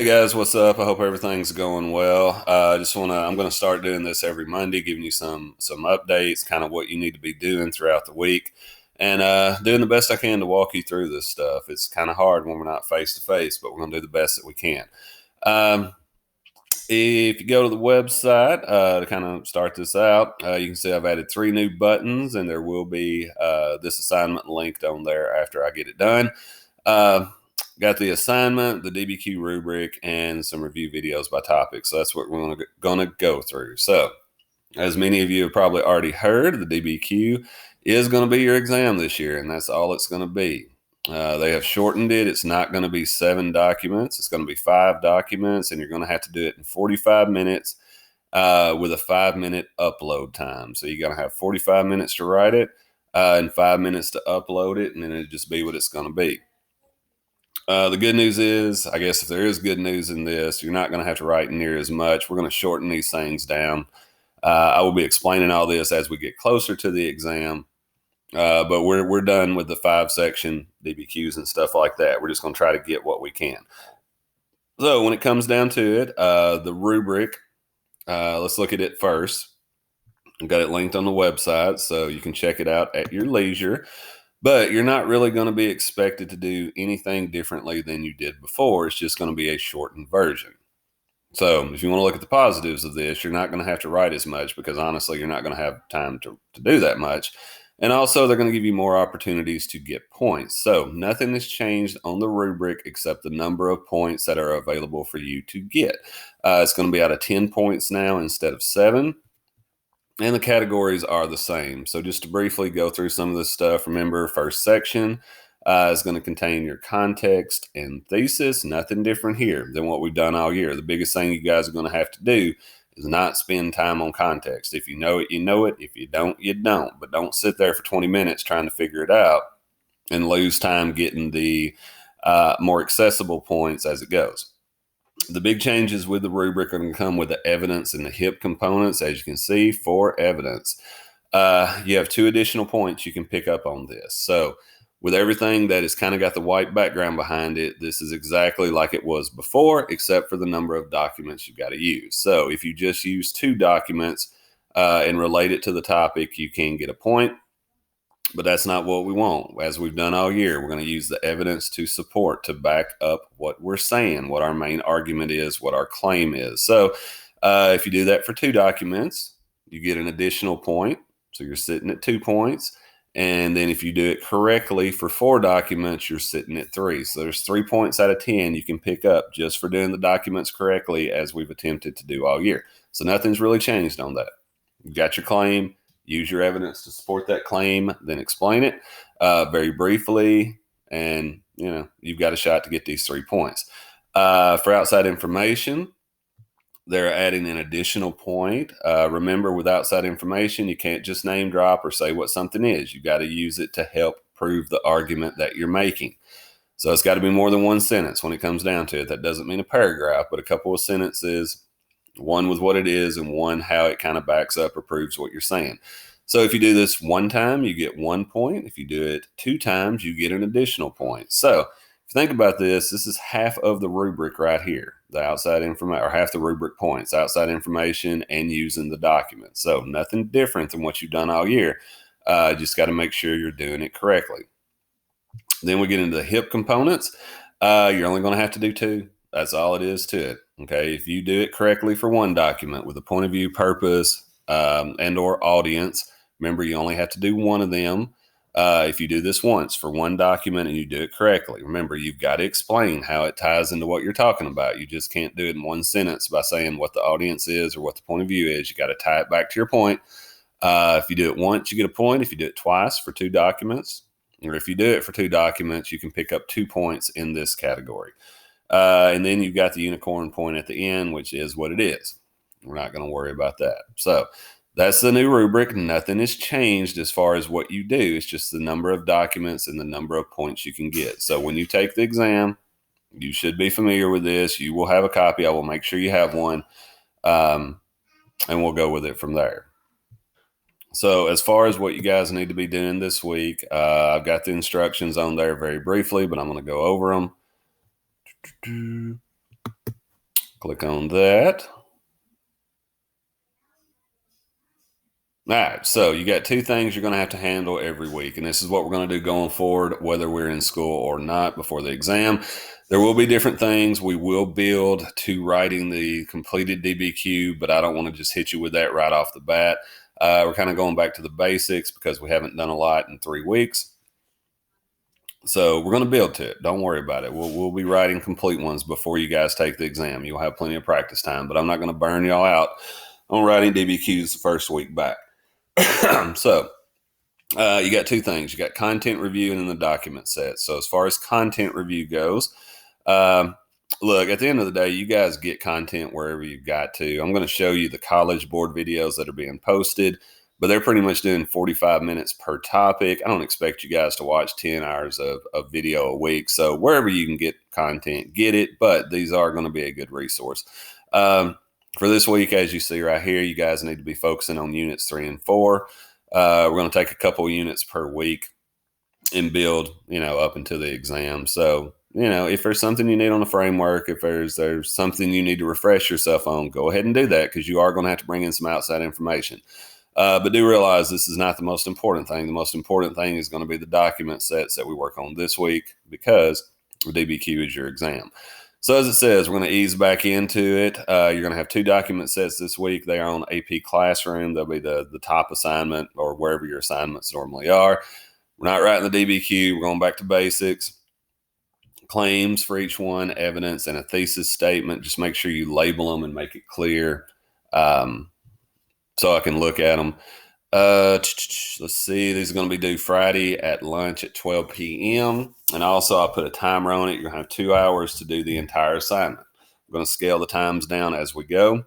Hey guys, what's up? I hope everything's going well. I'm gonna start doing this every Monday, giving you some updates, kind of what you need to be doing throughout the week, and doing the best I can to walk you through this stuff. It's kind of hard when we're not face to face, but we're gonna do the best that we can. Um, if you go to the website to kind of start this out, you can see I've added 3 new buttons, and there will be this assignment linked on there after I get it done. Uh, got the assignment, the DBQ rubric, and some review videos by topic. So that's what we're going to go through. So, as many of you have probably already heard, the DBQ is going to be your exam this year, and that's all it's going to be. They have shortened it. It's not going to be 7 documents. It's going to be 5 documents, and you're going to have to do it in 45 minutes with a 5-minute upload time. So you're going to have 45 minutes to write it and 5 minutes to upload it, and then it'll just be what it's going to be. The good news is, I guess if there is good news in this, you're not going to have to write near as much. We're going to shorten these things down. I will be explaining all this as we get closer to the exam, but we're done with the 5-section DBQs and stuff like that. We're just going to try to get what we can. So when it comes down to it, the rubric, let's look at it first. I've got it linked on the website, so you can check it out at your leisure. But you're not really going to be expected to do anything differently than you did before. It's just going to be a shortened version. So if you want to look at the positives of this, you're not going to have to write as much because honestly, you're not going to have time to do that much. And also, they're going to give you more opportunities to get points. So nothing has changed on the rubric except the number of points that are available for you to get. It's going to be out of 10 points now instead of 7. And the categories are the same. So just to briefly go through some of this stuff, remember first section is going to contain your context and thesis. Nothing different here than what we've done all year. The biggest thing you guys are going to have to do is not spend time on context. If you know it, you know it. If you don't, you don't. But don't sit there for 20 minutes trying to figure it out and lose time getting the more accessible points as it goes. The big changes with the rubric are going to come with the evidence and the HIP components. As you can see, for evidence, you have 2 additional points you can pick up on this. So with everything that has kind of got the white background behind it, this is exactly like it was before, except for the number of documents you've got to use. So if you just use 2 documents and relate it to the topic, you can get a point. But that's not what we want. As we've done all year, we're going to use the evidence to support, to back up what we're saying, what our main argument is, what our claim is. So if you do that for 2 documents, you get an additional point. So you're sitting at 2 points. And then if you do it correctly for 4 documents, you're sitting at 3. So there's 3 points out of 10 you can pick up just for doing the documents correctly, as we've attempted to do all year. So nothing's really changed on that. You got your claim. Use your evidence to support that claim, then explain it very briefly, and you've got a shot to get these 3 points. For outside information, they're adding an additional point. Remember, with outside information, you can't just name drop or say what something is. You've got to use it to help prove the argument that you're making. So it's got to be more than 1 sentence when it comes down to it. That doesn't mean a paragraph, but a couple of sentences. One with what it is and one how it kind of backs up or proves what you're saying. So if you do this 1 time, you get 1 point. If you do it 2 times, you get an additional point. So if you think about this, this is half of the rubric right here, the outside information, or half the rubric points, outside information and using the document. So nothing different than what you've done all year. Just got to make sure you're doing it correctly. Then we get into the HIP components. You're only going to have to do 2. That's all it is to it. Okay, if you do it correctly for 1 document with a point of view, purpose, and or audience, remember you only have to do 1 of them. If you do this once for 1 document and you do it correctly, remember you've got to explain how it ties into what you're talking about. You just can't do it in 1 sentence by saying what the audience is or what the point of view is. You got to tie it back to your point. If you do it once, you get a point. If you do it twice for 2 documents, or if you do it for 2 documents, you can pick up 2 points in this category. And then you've got the unicorn point at the end, which is what it is. We're not going to worry about that. So that's the new rubric. Nothing has changed as far as what you do. It's just the number of documents and the number of points you can get. So when you take the exam, you should be familiar with this. You will have a copy. I will make sure you have one, and we'll go with it from there. So as far as what you guys need to be doing this week, I've got the instructions on there very briefly, but I'm going to go over them. Click on that. All right, so you got two things you're going to have to handle every week, and this is what we're going to do going forward, whether we're in school or not before the exam. There will be different things. We will build to writing the completed DBQ, but I don't want to just hit you with that right off the bat. We're kind of going back to the basics because we haven't done a lot in 3 weeks. So we're going to build to it. Don't worry about it. We'll be writing complete ones before you guys take the exam. You'll have plenty of practice time, but I'm not going to burn y'all out on writing DBQs the first week back. So you got two things. You got content review and then the document set. So as far as content review goes, look, at the end of the day, you guys get content wherever you've got to. I'm going to show you the College Board videos that are being posted, but they're pretty much doing 45 minutes per topic. I don't expect you guys to watch 10 hours of video a week. So wherever you can get content, get it. But these are going to be a good resource. For this week, as you see right here, you guys need to be focusing on units 3 and 4. We're going to take a couple units per week and build, up until the exam. So, if there's something you need on the framework, if there's something you need to refresh yourself on, go ahead and do that because you are going to have to bring in some outside information. But do realize this is not the most important thing. The most important thing is going to be the document sets that we work on this week because the DBQ is your exam. So as it says, we're going to ease back into it. You're going to have 2 document sets this week. They are on AP Classroom. They'll be the top assignment or wherever your assignments normally are. We're not writing the DBQ. We're going back to basics. Claims for each one, evidence, and a thesis statement. Just make sure you label them and make it clear so I can look at them. Let's see. These are going to be due Friday at lunch at 12 p.m. And also I'll put a timer on it. You're going to have 2 hours to do the entire assignment. I'm going to scale the times down as we go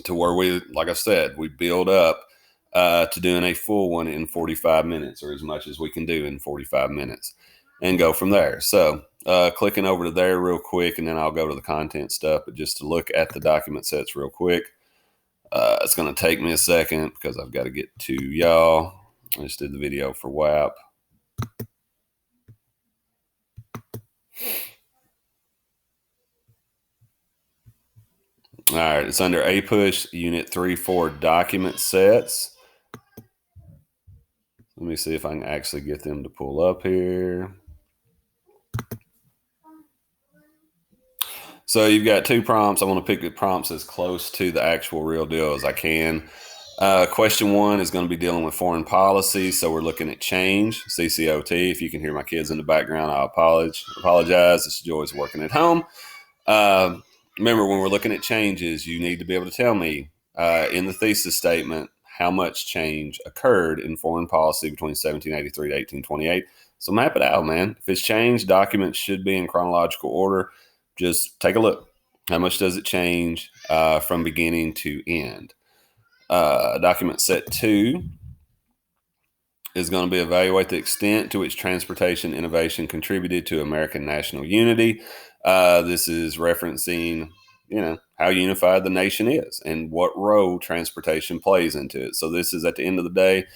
to where we, like I said, we build up to doing a full one in 45 minutes or as much as we can do in 45 minutes and go from there. So clicking over to there real quick, and then I'll go to the content stuff, but just to look at the document sets real quick. It's going to take me a second because I've got to get to y'all. I just did the video for WAP. All right, it's under APUSH Unit 3-4 document sets. Let me see if I can actually get them to pull up here. So you've got 2 prompts. I want to pick the prompts as close to the actual real deal as I can. Question 1 is going to be dealing with foreign policy. So we're looking at change, CCOT. If you can hear my kids in the background, I apologize. It's Joy's working at home. Remember, when we're looking at changes, you need to be able to tell me in the thesis statement how much change occurred in foreign policy between 1783 to 1828. So map it out, man. If it's changed, documents should be in chronological order. Just take a look. How much does it change from beginning to end? Document set 2 is going to be evaluate the extent to which transportation innovation contributed to American national unity. This is referencing, how unified the nation is and what role transportation plays into it. So this is, at the end of the day,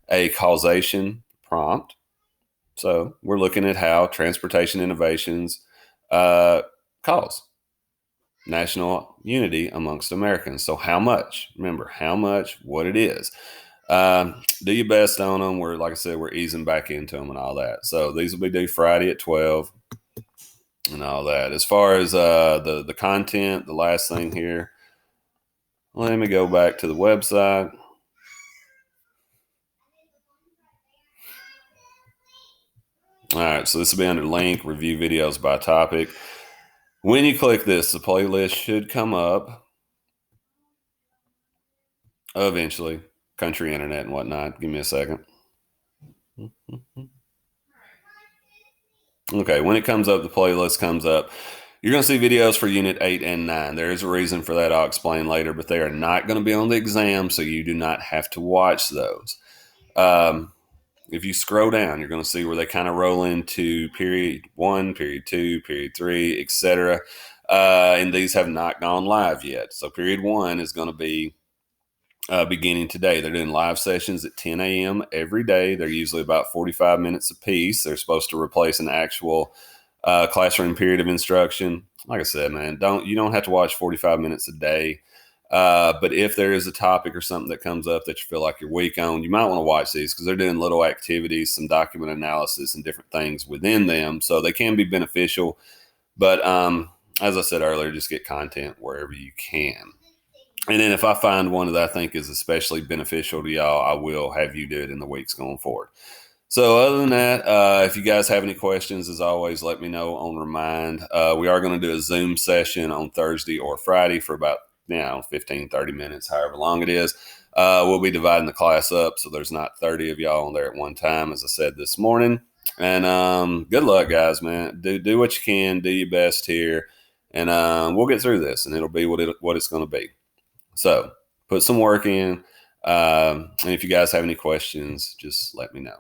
a causation prompt. So we're looking at how transportation innovations cause national unity amongst Americans. So how much? Remember, how much, what it is. Do your best on them. Like I said, we're easing back into them and all that. So these will be due Friday at 12 and all that. As far as the content, the last thing here, let me go back to the website. All right, so this will be under link, review videos by topic. When you click this, the playlist should come up eventually. Country, internet, and whatnot. Give me a second. Okay, when it comes up, the playlist comes up. You're going to see videos for Unit 8 and 9. There is a reason for that I'll explain later, but they are not going to be on the exam, so you do not have to watch those. If you scroll down, you're going to see where they kind of roll into period 1, period 2, period 3, etc. And these have not gone live yet. So period 1 is going to be beginning today. They're doing live sessions at 10 a.m. every day. They're usually about 45 minutes apiece. They're supposed to replace an actual classroom period of instruction. like I said, man, you don't have to watch 45 minutes a day. But if there is a topic or something that comes up that you feel like you're weak on, you might want to watch these because they're doing little activities, some document analysis, and different things within them. So they can be beneficial. But as I said earlier, just get content wherever you can. And then if I find one that I think is especially beneficial to y'all, I will have you do it in the weeks going forward. So other than that, if you guys have any questions, as always, let me know on Remind. We are going to do a Zoom session on Thursday or Friday for about 15, 30 minutes, however long it is. We'll be dividing the class up so there's not 30 of y'all on there at one time, as I said this morning. And good luck, guys, man. Do what you can. Do your best here. And we'll get through this, and it'll be what it's going to be. So put some work in. And if you guys have any questions, just let me know.